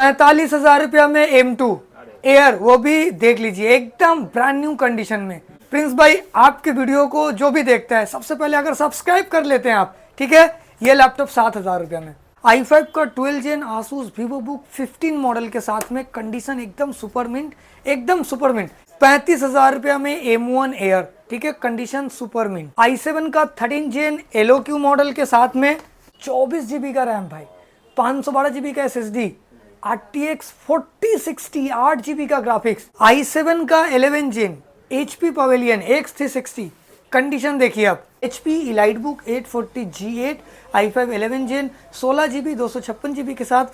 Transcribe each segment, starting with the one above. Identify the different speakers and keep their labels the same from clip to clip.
Speaker 1: 45,000 में M2 air, वो भी देख लीजिए एकदम ब्रांड न्यू कंडीशन में। प्रिंस भाई आपके वीडियो को जो भी देखता है सबसे पहले अगर सब्सक्राइब कर लेते हैं आप, ठीक है। ये लैपटॉप 7,000 में i5 का 12 जेन Asus VivoBook 15 मॉडल के साथ में, कंडीशन एकदम सुपर मिंट, एकदम सुपर मिंट। 35,000 में M1 एयर, ठीक है, कंडीशन सुपर मिंट। i7 का 13 जेन LOQ मॉडल के साथ में 24 GB का रैम भाई, 512 GB का SSD, RTX 4060 8 GB का ग्राफिक्स। i7 का 11 जेन HP पवेलियन X360, कंडीशन देखिए आप। HP EliteBook 840 G8 i5 11 जेन 16 GB 256 GB के साथ,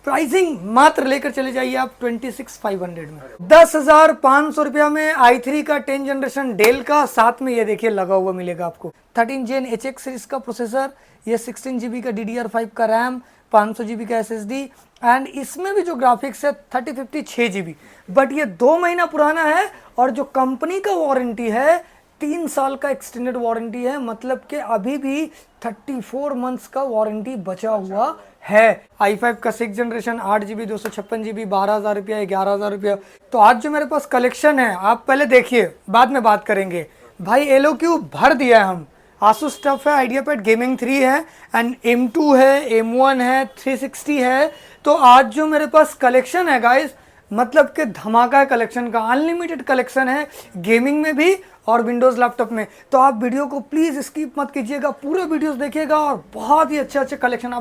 Speaker 1: प्राइसिंग मात्र लेकर चले जाइए आप 26,500 में। 10,500 रुपया में i3 का 10 जनरेशन डेल का, साथ में ये देखिए लगा हुआ मिलेगा आपको 13 जेन HX सीरीज का प्रोसेसर, ये 16 GB का DDR5 का रैम, 500 GB का SSD, एंड इसमें भी जो ग्राफिक्स है 3050 6 GB, बट ये 2 महीना पुराना है और जो कंपनी का वारंटी है 3 साल का एक्सटेंडेड वारंटी है, मतलब कि अभी भी 34 मंथ्स का वारंटी बचा हुआ है। i5 का 6 जनरेशन 8 GB 256 GB 12,000 रुपया, 11,000 रुपया। तो आज जो मेरे पास कलेक्शन है आप पहले देखिए, बाद में बात करेंगे। भाई LOQ भर दिया है हम, Asus स्टफ है, आइडियापैड गेमिंग 3 है, एंड M2 है, M1 है, 360 है। तो आज जो मेरे पास कलेक्शन है गाइस, मतलब कि धमाका कलेक्शन का, अनलिमिटेड कलेक्शन है गेमिंग में भी और विंडोज़ लैपटॉप में। तो आप वीडियो को प्लीज़ स्किप मत कीजिएगा, पूरे वीडियोस देखिएगा और बहुत ही अच्छे कलेक्शन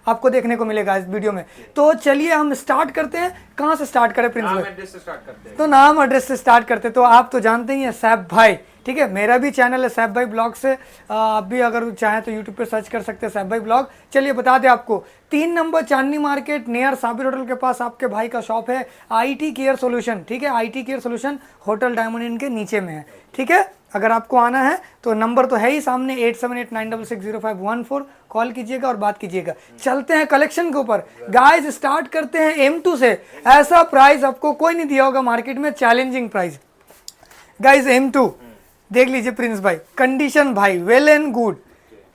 Speaker 1: आपको देखने को मिलेगा इस वीडियो में। तो चलिए हम स्टार्ट करते हैं। कहाँ से स्टार्ट करें प्रिंस भाई? तो नाम एड्रेस से स्टार्ट करते। तो आप तो जानते ही हैं सैफ भाई, ठीक है, मेरा भी चैनल है सैफ भाई ब्लॉग से, आप भी अगर चाहें तो यूट्यूब पे सर्च कर सकते हैं सैफ भाई ब्लॉग। चलिए बता दें आपको, 3 नंबर चांदनी मार्केट नियर साबिर होटल के पास आपके भाई का शॉप है, IT केयर सोल्यूशन, ठीक है, IT care solution hotel diamond इन के नीचे में है, ठीक है। अगर आपको आना है तो नंबर तो है ही सामने 8789660514, कॉल कीजिएगा और बात कीजिएगा। चलते हैं कलेक्शन के ऊपर गाइस, स्टार्ट करते हैं M2 से। ऐसा प्राइस आपको कोई नहीं दिया होगा मार्केट में, चैलेंजिंग प्राइस गाइस। M2 देख लीजिए प्रिंस भाई, कंडीशन भाई वेल एंड गुड।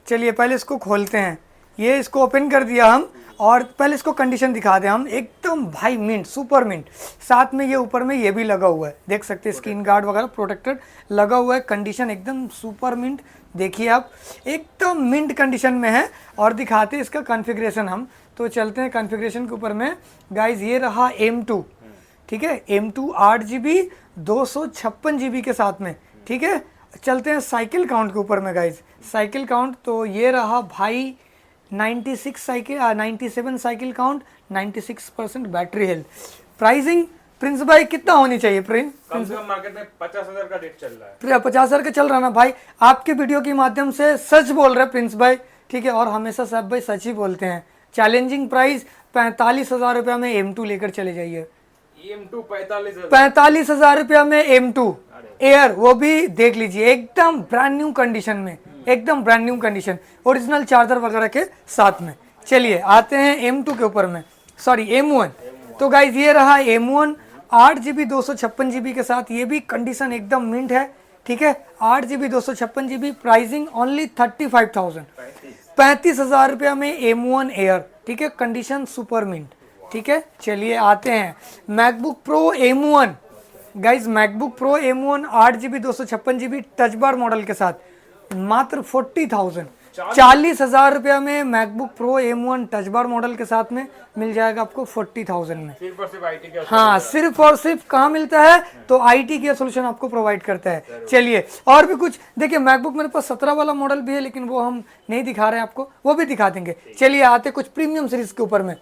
Speaker 1: चलिए पहले इसको खोलते हैं, ये इसको ओपन कर दिया हम, और पहले इसको कंडीशन दिखा दें हम, एकदम भाई मिंट, सुपर मिंट। साथ में ये ऊपर में ये भी लगा हुआ है, देख सकते हैं, स्क्रीन गार्ड वगैरह प्रोटेक्टेड लगा हुआ है, कंडीशन एकदम सुपर मिंट। देखिए आप एकदम मिंट कंडीशन में है। और दिखाते हैं इसका कॉन्फ़िगरेशन हम, तो चलते हैं कॉन्फ़िगरेशन के ऊपर में गाइज। ये रहा M2, ठीक है, M2 8 GB 256 GB के साथ में, ठीक है। चलते हैं साइकिल काउंट के ऊपर में गाइज, साइकिल काउंट तो ये रहा भाई 97 cycle count, 96% battery health. Pricing Prince भाई कितना होनी चाहिए? प्रिंस
Speaker 2: मार्केट में 50,000 का रेट चल रहा है,
Speaker 1: 50,000 का चल रहा ना भाई। आपके वीडियो के माध्यम से सच बोल रहे प्रिंस भाई, ठीक है, और हमेशा सब भाई सच ही बोलते हैं। चैलेंजिंग प्राइस 45,000 रुपया में M2 लेकर चले जाइए।
Speaker 2: M2 45,000
Speaker 1: रुपया में M2 एयर, वो भी देख लीजिए एकदम ब्रांड न्यू कंडीशन में, एकदम brand new condition, original charger वगैरह के साथ में। चलिए आते हैं M2 के ऊपर में, सॉरी M1। तो गाइज ये रहा M1 8 GB 256 GB के साथ, ये भी कंडीशन एकदम मिंट है, ठीक है, 8 GB 256 GB। प्राइसिंग ओनली 35,000, 35,000 रुपया में M1 एयर, ठीक है, कंडीशन सुपर मिंट, ठीक है। चलिए आते हैं MacBook pro M1 guys, MacBook pro M1 8 GB 256 GB touch bar model के साथ, मात्र 40,000 रुपया में MacBook pro M1 touch bar model के साथ में मिल जाएगा आपको 40,000 में।
Speaker 2: सिर्फ और सिर्फ IT के,
Speaker 1: हाँ, सिर्फ और सिर्फ कहाँ मिलता है? तो IT केयर सोल्यूशन आपको प्रोवाइड करता है। चलिए और भी कुछ देखिए, मैकबुक मेरे पास 17 वाला मॉडल भी है, लेकिन वो हम नहीं दिखा रहे हैं आपको, वो भी दिखा देंगे। चलिए आते कुछ प्रीमियम सीरीज के ऊपर में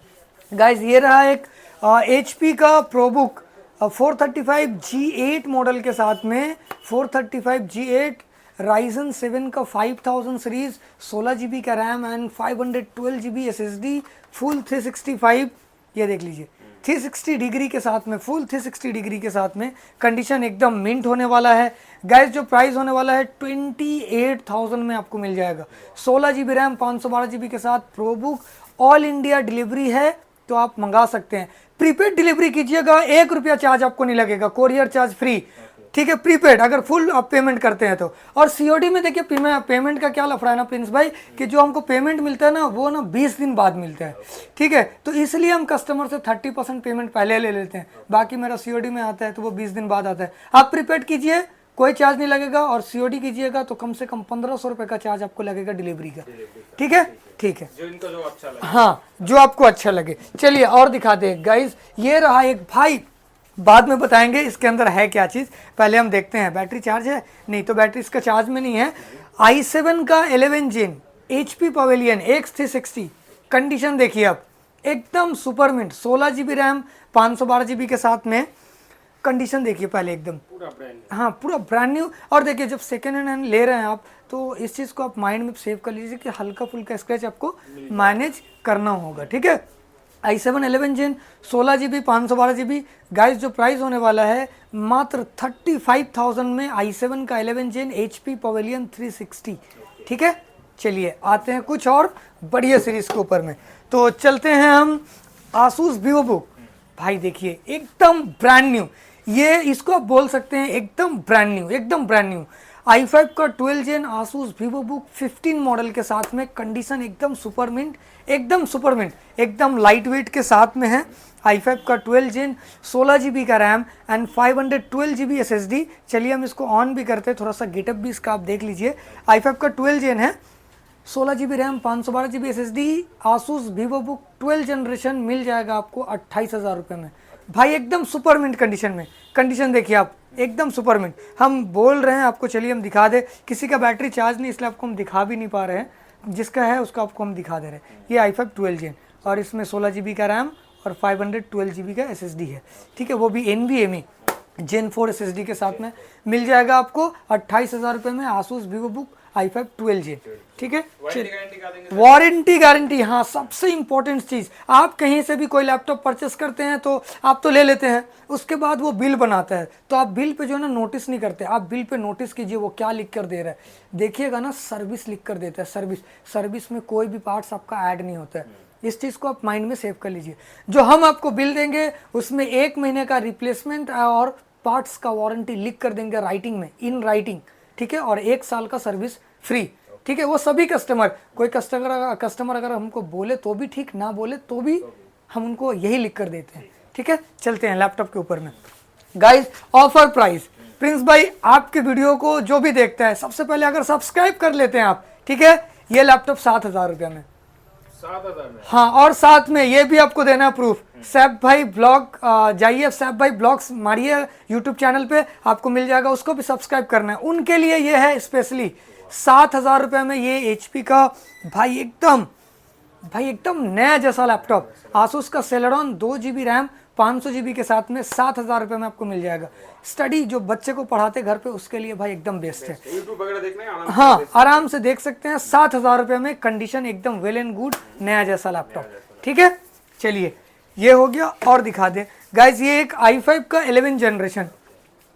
Speaker 1: गाइज। ये रहा एक HP का प्रोबुक 435 G8 मॉडल के साथ में, 435 G8 Ryzen 7 का 5000 सीरीज, 16 GB का RAM and 512 GB SSD, full 365, ये देख लीजिए 360 डिग्री के साथ में, फुल 360 डिग्री के साथ में, कंडीशन एकदम मिंट होने वाला है गाइस। जो प्राइस होने वाला है 28,000 में आपको मिल जाएगा। 16 GB रैम 512 GB के साथ प्रोबुक, ऑल इंडिया डिलीवरी है, तो आप मंगा सकते हैं। प्रीपेड डिलीवरी कीजिएगा, 1 रुपया चार्ज आपको नहीं लगेगा, कोरियर चार्ज फ्री। ठीक है, प्रीपेड अगर फुल आप पेमेंट करते हैं तो। और सीओडी में देखिए पेमेंट का क्या लफड़ा है ना प्रिंस भाई, कि जो हमको पेमेंट मिलता है ना वो ना 20 दिन बाद मिलता है, ठीक है। तो इसलिए हम कस्टमर से 30% पेमेंट पहले ले लेते हैं, बाकी मेरा सीओडी में आता है तो वो 20 दिन बाद आता है। आप प्रीपेड कीजिए, कोई चार्ज नहीं लगेगा, और सीओडी कीजिएगा तो कम से कम 1500 रुपये का चार्ज आपको लगेगा डिलीवरी का, ठीक है, ठीक है।
Speaker 2: जो इनको जो अच्छा लगे,
Speaker 1: हाँ, जो आपको अच्छा लगे। चलिए और दिखाते हैं गाइज, ये रहा एक भाई, बाद में बताएंगे इसके अंदर है क्या चीज़, पहले हम देखते हैं। बैटरी चार्ज है? नहीं, तो बैटरी इसका चार्ज में नहीं है। i7 का 11 जेन HP पवेलियन X360, कंडीशन देखिए आप, एकदम super mint, 16 GB RAM 512 GB के साथ में। कंडीशन देखिए पहले एकदम
Speaker 2: पूरा ब्रांड।
Speaker 1: हाँ, पूरा ब्रांड न्यू। और देखिए जब सेकेंड हैंड ले रहे हैं आप तो इस चीज़ को आप माइंड में सेव कर लीजिए कि हल्का फुल्का स्क्रैच आपको मैनेज करना होगा, ठीक है। i7 11 जेन 16 GB 512 GB। गाइस जो प्राइस होने वाला है मात्र 35,000 में i7 का 11 जेन HP पवेलियन 360, ठीक है। चलिए आते हैं कुछ और बढ़िया सीरीज के ऊपर में, तो चलते हैं हम आसूस वीवोबुक। भाई देखिए एकदम ब्रांड न्यू, ये इसको आप बोल सकते हैं एकदम ब्रांड न्यू, एकदम ब्रांड न्यू। i5 का 12 जेन आसूस वीवोबुक 15 मॉडल के साथ में, कंडीशन एकदम सुपर मिंट, एकदम सुपर मिंट, एकदम लाइट वेट के साथ में है। i5 का 12 जेन 16 GB का रैम एंड 512 GB SSD। चलिए हम इसको ऑन भी करते हैं, थोड़ा सा गेटअप भी इसका आप देख लीजिए। i5 का 12 जेन है, 16 GB RAM 512 GB SSD। Asus Vivobook 12 generation मिल जाएगा आपको 28,000 रुपये में। भाई एकदम सुपर मिंट कंडीशन में, कंडीशन देखिए आप, एकदम सुपर मिंट। हम बोल रहे हैं आपको, चलिए हम दिखा दे। किसी का बैटरी चार्ज नहीं इसलिए आपको हम दिखा भी नहीं पा रहे हैं, जिसका है उसका आपको हम दिखा दे रहे हैं। ये i5 12 जेन और इसमें 16 GB का रैम और 512 GB का SSD है, ठीक है, वो भी NVMe Gen 4 SSD के साथ में मिल जाएगा आपको 28,000 रुपये में। आसूस वीवोबुक i5 12 जेन, ठीक है। वारंटी गारंटी, हाँ सबसे इंपॉर्टेंट चीज़, आप कहीं से भी कोई लैपटॉप परचेस करते हैं तो आप तो ले लेते हैं, उसके बाद वो बिल बनाता है तो आप बिल पे जो है ना नोटिस नहीं करते। आप बिल पे नोटिस कीजिए वो क्या लिख कर दे रहा है, देखिएगा ना सर्विस लिख कर देता है, सर्विस में कोई भी पार्ट्स आपका ऐड नहीं होता है। इस चीज़ को आप माइंड में सेव कर लीजिए। जो हम आपको बिल देंगे उसमें 1 महीने का रिप्लेसमेंट और पार्ट्स का वारंटी लिख कर देंगे राइटिंग में, इन राइटिंग, ठीक है, और 1 साल का सर्विस फ्री, ठीक है। वो सभी कस्टमर, कोई कस्टमर अगर हमको बोले तो भी ठीक, ना बोले तो भी हम उनको यही लिख कर देते हैं, ठीक है। चलते हैं लैपटॉप के ऊपर में। गाइस ऑफर प्राइस, प्रिंस भाई आपके वीडियो को जो भी देखता है सबसे पहले अगर सब्सक्राइब कर लेते हैं आप, ठीक है, ये लैपटॉप 7,000 रुपये में,
Speaker 2: 7,000 में।
Speaker 1: हाँ। और साथ में ये भी आपको देना है प्रूफ, सैफ भाई ब्लॉग जाइए, सैफ भाई ब्लॉग्स मारिए यूट्यूब चैनल पे, आपको मिल जाएगा, उसको भी सब्सक्राइब करना है। उनके लिए ये है स्पेशली 7,000 रुपये में ये HP का भाई एकदम नया जैसा लैपटॉप। आसूस का सेलेरॉन 2 GB रैम 500 GB के साथ में 7,000 रुपये में आपको मिल जाएगा। स्टडी जो बच्चे को पढ़ाते घर पे उसके लिए भाई एकदम बेस्ट है।
Speaker 2: यूट्यूब वगैरह देखना है आराम से,
Speaker 1: हाँ आराम से देख सकते हैं 7,000 रुपये में, कंडीशन एकदम वेल एंड गुड, नया जैसा लैपटॉप, ठीक है। चलिए ये हो गया, और दिखा दे गाइज, ये एक i5 का 11 जनरेशन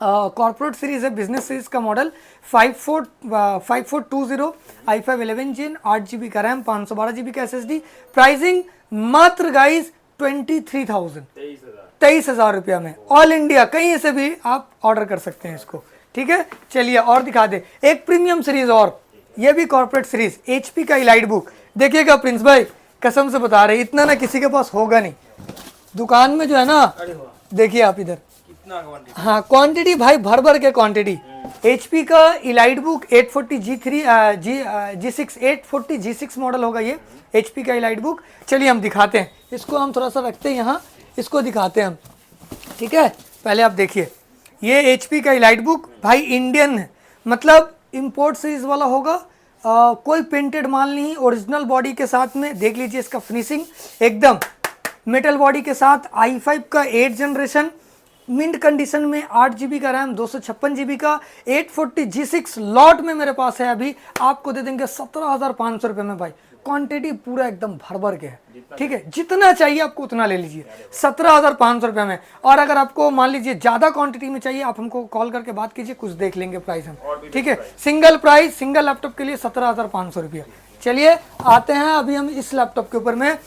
Speaker 1: कॉर्पोरेट सीरीज है, बिजनेस सीरीज का मॉडल 5420 i5 11 जेन 8 GB का रैम 512 GB का SSD। प्राइसिंग मात्र गाइज 23,000 रुपया में, ऑल इंडिया कहीं से भी आप ऑर्डर कर सकते हैं इसको, ठीक है। चलिए और दिखा दे एक प्रीमियम सीरीज, और ये भी कॉर्पोरेट सीरीज HP का इलाइट बुक। देखिएगा प्रिंस भाई कसम से बता रहे, इतना ना किसी के पास होगा नहीं दुकान में जो है ना, देखिए आप इधर
Speaker 2: कितना क्वांटिटी,
Speaker 1: हाँ क्वांटिटी भाई भर के क्वांटिटी। HP का elite book 840 G6 840 G6 model होगा ये HP का इलाइट बुक। चलिए हम दिखाते हैं इसको, हम थोड़ा सा रखते हैं यहाँ, इसको दिखाते हैं हम, ठीक है। पहले आप देखिए ये HP का इलाइट बुक भाई इंडियन है, मतलब इंपोर्ट सीरीज वाला होगा, कोई पेंटेड माल नहीं, ओरिजिनल बॉडी के साथ में। देख लीजिए इसका फिनिशिंग एकदम मेटल बॉडी के साथ। i5 का 8 जनरेशन मिंट कंडीशन में 8 GB का रैम 256 GB का 840 G6 लॉट में मेरे पास है, अभी आपको दे देंगे 17,500 रुपये में। भाई क्वांटिटी पूरा एकदम भर के है, ठीक है, जितना चाहिए आपको उतना ले लीजिए 17,500 रुपये में। और अगर आपको मान लीजिए ज़्यादा क्वांटिटी में चाहिए आप हमको कॉल करके बात कीजिए, कुछ देख लेंगे प्राइस हम, ठीक है। सिंगल प्राइस सिंगल लैपटॉप के लिए 17,500 रुपये। चलिए आते हैं अभी हम इस लैपटॉप के ऊपर में,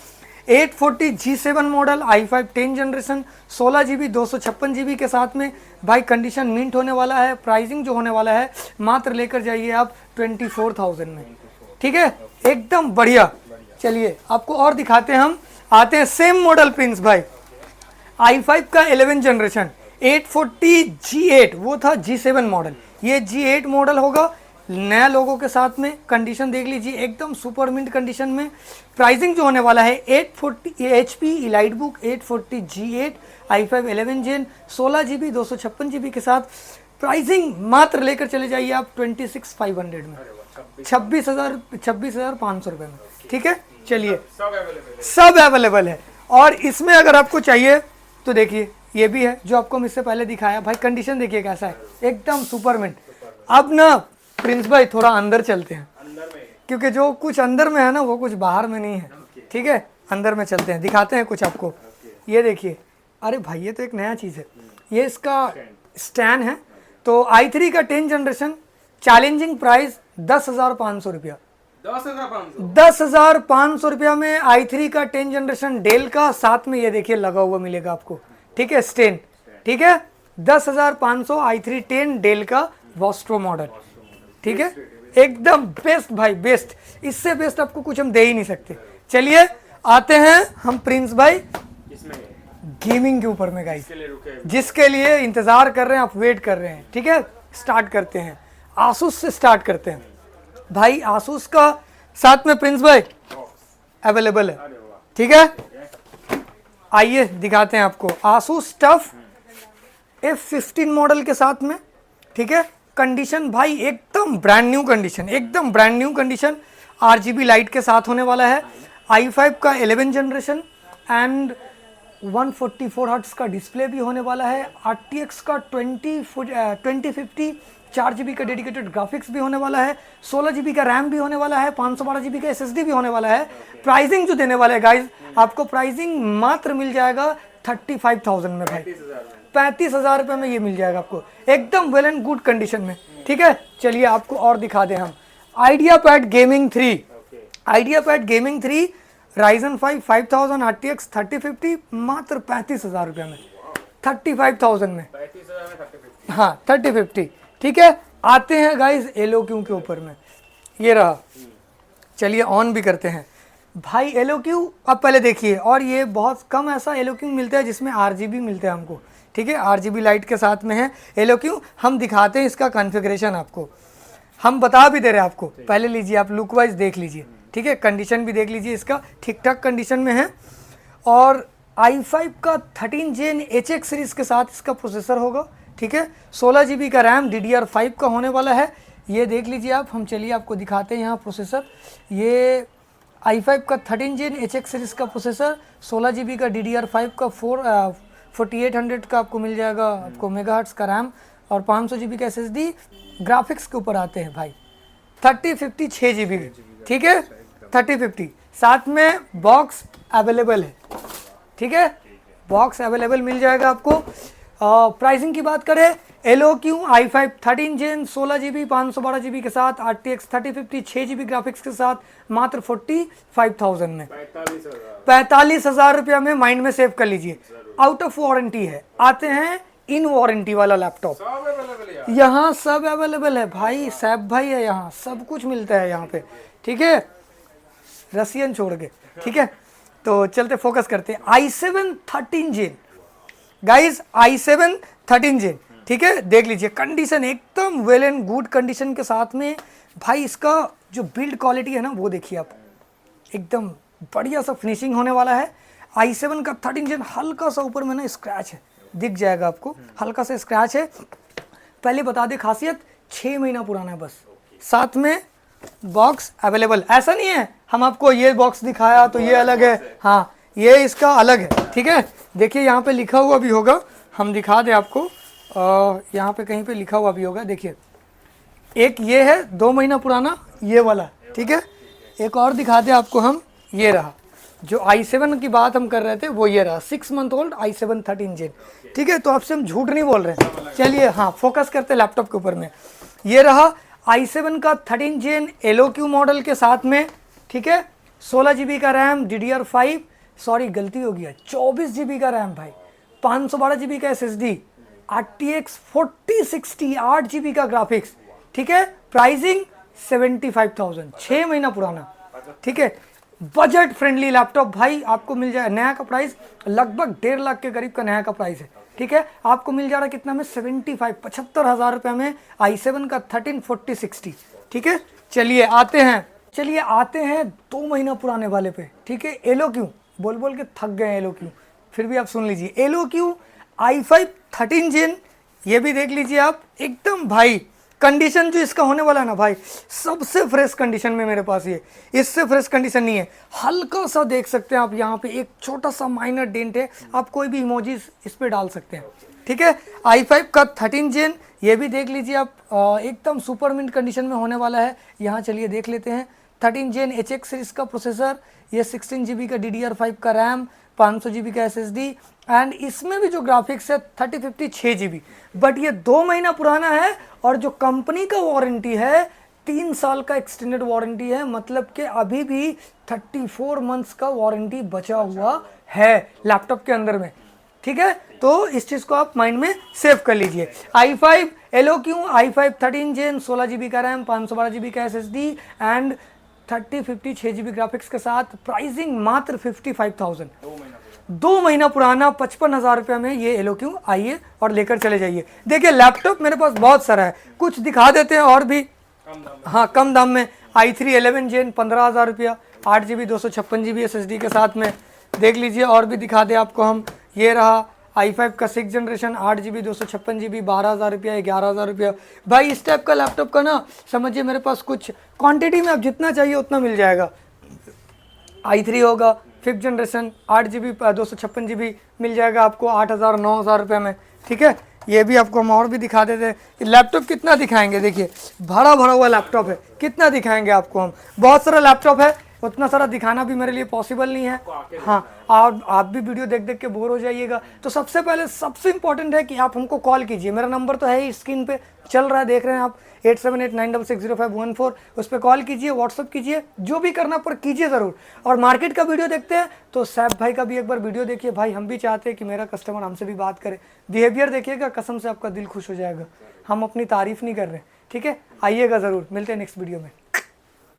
Speaker 1: 840G7 model i5 10 generation 16GB 256GB के साथ में भाई कंडीशन मिंट होने वाला है। प्राइसिंग जो होने वाला है मात्र लेकर जाइए आप 24,000 में, ठीक है, एकदम बढ़िया। चलिए आपको और दिखाते हैं, हम आते हैं सेम मॉडल प्रिंस भाई i5 का 11 जनरेशन 840G8, वो था G7 मॉडल, ये G8 मॉडल होगा नया लोगों के साथ में। कंडीशन देख लीजिए एकदम सुपर मिंट कंडीशन में। प्राइसिंग जो होने वाला है 840 HP elite book 840G8 i5 11 जेन 16GB 256GB के साथ। प्राइसिंग मात्र लेकर चले जाइए आप 26,500 में, 26,500 रुपये में, ठीक है। चलिए सब अवेलेबल है। और इसमें अगर आपको चाहिए तो देखिए ये भी है जो आपको हम इससे पहले दिखाया भाई। कंडीशन देखिए कैसा है, एकदम सुपर मिंट। अब ना प्रिंस भाई थोड़ा अंदर चलते हैं, क्योंकि जो कुछ अंदर में है ना वो कुछ बाहर में नहीं है, ठीक है। अंदर में चलते हैं, दिखाते हैं कुछ आपको। ये देखिए, अरे भाई ये तो एक नया चीज़ है, ये इसका स्टैंड है। तो i3 का 10 जनरेशन चैलेंजिंग प्राइस 10,500 रुपया, 10,500 रुपया में i3 का 10 जनरेशन डेल का, साथ में ये देखिए लगा हुआ मिलेगा आपको, ठीक है, स्टैंड, ठीक है। 10,500 i3 10 डेल का वॉस्ट्रो मॉडल, ठीक है, एकदम बेस्ट भाई, बेस्ट। इससे बेस्ट आपको कुछ हम दे ही नहीं सकते। चलिए आते हैं हम प्रिंस भाई गेमिंग के ऊपर में गाइस, जिसके लिए इंतजार कर रहे हैं आप, वेट कर रहे हैं, ठीक है। स्टार्ट करते हैं, आसूस से स्टार्ट करते हैं भाई। आसूस का साथ में प्रिंस भाई अवेलेबल है, ठीक है। आइए दिखाते हैं आपको आसूस टफ F15 मॉडल के साथ में, ठीक है। कंडीशन भाई एकदम ब्रांड न्यू कंडीशन, एकदम brand new condition. RGB light के साथ होने वाला है। i5 का 11 जनरेशन एंड 144 हर्ट्ज का डिस्प्ले भी होने वाला है। RTX का 2050 4GB का डेडिकेटेड ग्राफिक्स भी होने वाला है। 16GB का रैम भी होने वाला है। 512GB का SSD भी होने वाला है। प्राइसिंग जो देने वाले हैं गाइज, आपको प्राइसिंग मात्र मिल जाएगा 35,000 में भाई, 35,000 रुपये में ये मिल जाएगा आपको, एकदम वेल एंड गुड कंडीशन में, ठीक है। चलिए आपको और दिखा दें हम IdeaPad gaming 3, IdeaPad gaming 3 Ryzen 5 5000 RTX 3050 मात्र 35,000 रुपये में, 35,000 में, हाँ 3050, ठीक है। आते हैं गाइज एलोक्यू के ऊपर में, ये रहा। चलिए ऑन भी करते हैं भाई एलोक्यू। अब पहले देखिए, और ये बहुत कम ऐसा एलोक्यू मिलता है जिसमें RGB मिलता है हमको, ठीक है। RGB लाइट के साथ में है एलोक्यू। हम दिखाते हैं इसका कॉन्फ़िगरेशन आपको, हम बता भी दे रहे हैं आपको। पहले लीजिए आप लुक वाइज देख लीजिए, ठीक है। कंडीशन भी देख लीजिए, इसका ठीक ठाक कंडीशन में है। और i5 का 13 जेन HX सीरीज़ के साथ इसका प्रोसेसर होगा, ठीक है। 16GB का रैम DDR5 का होने वाला है, ये देख लीजिए आप। हम चलिए आपको दिखाते हैं यहाँ प्रोसेसर। ये i5 का 13 जेन HX सीरीज़ का प्रोसेसर, 16GB का DDR5 का 4800 का आपको मिल जाएगा आपको मेगाहर्ट्ज़ का रैम, और 500GB का SSD। ग्राफिक्स के ऊपर आते हैं भाई 3050 6GB, ठीक है, 3050। साथ में बॉक्स अवेलेबल है, ठीक है, बॉक्स अवेलेबल मिल जाएगा आपको। प्राइसिंग की बात करें, एलोक्यू i5 13 जेन 16GB 512GB के साथ RTX 3050 6GB ग्राफिक्स के साथ मात्र 45,000 में, 45,000 रुपया में। माइंड में सेव कर लीजिए, आउट ऑफ वारंटी है। आते हैं इन वारंटी वाला लैपटॉप, यहाँ सब अवेलेबल है भाई, सैब भाई है, यहाँ सब कुछ मिलता है यहाँ पे, ठीक है, रसियन छोड़ के, ठीक है। तो चलते फोकस करते हैं i7 13 जेन गाइज, i7 13 जेन, ठीक है। देख लीजिए कंडीशन एकदम वेल एंड गुड कंडीशन के साथ में भाई। इसका जो बिल्ड क्वालिटी है ना वो देखिए आप, एकदम बढ़िया सा फिनिशिंग होने वाला है। i7 का 13 जेन हल्का सा ऊपर में ना स्क्रैच है, दिख जाएगा आपको, हल्का सा स्क्रैच है। पहले बता दे खासियत 6 महीना पुराना है बस। साथ में बॉक्स अवेलेबल, ऐसा नहीं है हम आपको ये बॉक्स दिखाया तो ये अलग है, हाँ ये इसका अलग है, ठीक है। देखिए यहाँ पे लिखा हुआ भी होगा, हम दिखा दें आपको, यहाँ पे कहीं पे लिखा हुआ भी होगा, देखिए एक ये है 2 महीना पुराना ये वाला, ठीक है। एक और दिखा दें आपको हम, ये रहा जो i7 की बात हम कर रहे थे वो ये रहा 6 मंथ ओल्ड i7 13 जेन, ठीक है। तो आपसे हम झूठ नहीं बोल रहे हैं। चलिए हाँ फोकस करते हैं लैपटॉप के ऊपर में। ये रहा i7 का 13 जेन एलोक्यू मॉडल के साथ में, ठीक है। 16GB का रैम DDR5 सॉरी गलती हो गया, 24 GB का रैम भाई, 512 GB का SSD, RTX 4060, 8 GB का ग्राफिक्स, ठीक है। प्राइसिंग 75,000, 6 महीना पुराना, ठीक है। बजट फ्रेंडली लैपटॉप भाई आपको मिल जाए। नया का प्राइस लगभग 1.5 लाख के करीब का नया का प्राइस है, ठीक है। आपको मिल जा रहा है कितना में, 75,000 रुपये में i7 का 134060, ठीक है। चलिए आते हैं 2 महीना पुराने वाले पे, ठीक है। एलो क्यों बोल बोल के थक गए, एलो क्यों, फिर भी आप सुन लीजिए। एलो क्यों i5 13 जेन, ये भी देख लीजिए आप, एकदम भाई कंडीशन जो इसका होने वाला है ना भाई, सबसे फ्रेश कंडीशन में मेरे पास ये, इससे फ्रेश कंडीशन नहीं है। हल्का सा देख सकते हैं आप, यहाँ पे एक छोटा सा माइनर डेंट है, आप कोई भी इमोजीज इस पे डाल सकते हैं, ठीक है। i5 का 13 जेन, ये भी देख लीजिए आप, एकदम सुपर मिंट कंडीशन में होने वाला है। यहाँ चलिए देख लेते हैं, 13 जेन HX सीरीज का प्रोसेसर, ये 16 GB का DDR5 का रैम, 500 GB का SSD, एंड इसमें भी जो ग्राफिक्स है 3050 6 GB। बट ये 2 महीना पुराना है, और जो कंपनी का वारंटी है 3 साल का एक्सटेंडेड वारंटी है, मतलब कि अभी भी 34 मंथ्स का वारंटी बचा हुआ है लैपटॉप के अंदर में, ठीक है। तो इस चीज़ को आप माइंड में सेव कर लीजिए। i5 एलो क्यों, i5 13 जेन, 16 GB का रैम, 512 GB का SSD एंड 3050 6 GB ग्राफिक्स के साथ, प्राइसिंग मात्र 55,000, 2 महीना पुराना 55,000 रुपये में ये एलो क्यों। आइए और लेकर चले जाइए। देखिए लैपटॉप मेरे पास बहुत सारा है, कुछ दिखा देते हैं और भी, हाँ कम दाम में। i3 11 जेन 15,000 रुपया, 8 GB 256 GB SSD के साथ में, देख लीजिए। और भी दिखा दे आपको हम, ये रहा i5 का 6th जनरेशन, 8 GB 256 GB, 12,000 रुपया, 11,000 रुपया। भाई इस टाइप का लैपटॉप का ना समझिए मेरे पास कुछ क्वांटिटी में, आप जितना चाहिए उतना मिल जाएगा। i3 होगा 5th जनरेशन, 8 GB 256 GB मिल जाएगा आपको 8,000 9,000 रुपये में, ठीक है। ये भी आपको हम और भी दिखा देते हैं। लैपटॉप कितना दिखाएंगे, देखिए भरा हुआ लैपटॉप है, कितना दिखाएंगे आपको हम, बहुत सारा लैपटॉप है, उतना सारा दिखाना भी मेरे लिए पॉसिबल नहीं है। हाँ, आप भी वीडियो देख देख के बोर हो जाइएगा। तो सबसे पहले सबसे इंपॉर्टेंट है कि आप हमको कॉल कीजिए, मेरा नंबर तो है ही स्क्रीन पे चल रहा है, देख रहे हैं आप, 8789660514, उस पर कॉल कीजिए, व्हाट्सअप कीजिए, जो भी करना पर कीजिए ज़रूर। और मार्केट का वीडियो देखते हैं तो सैफ भाई का भी एक बार वीडियो देखिए भाई, हम भी चाहते हैं कि मेरा कस्टमर हमसे भी बात करे। बिहेवियर देखिएगा, कसम से आपका दिल खुश हो जाएगा, हम अपनी तारीफ नहीं कर रहे, ठीक है। आइएगा ज़रूर, मिलते हैं नेक्स्ट वीडियो में।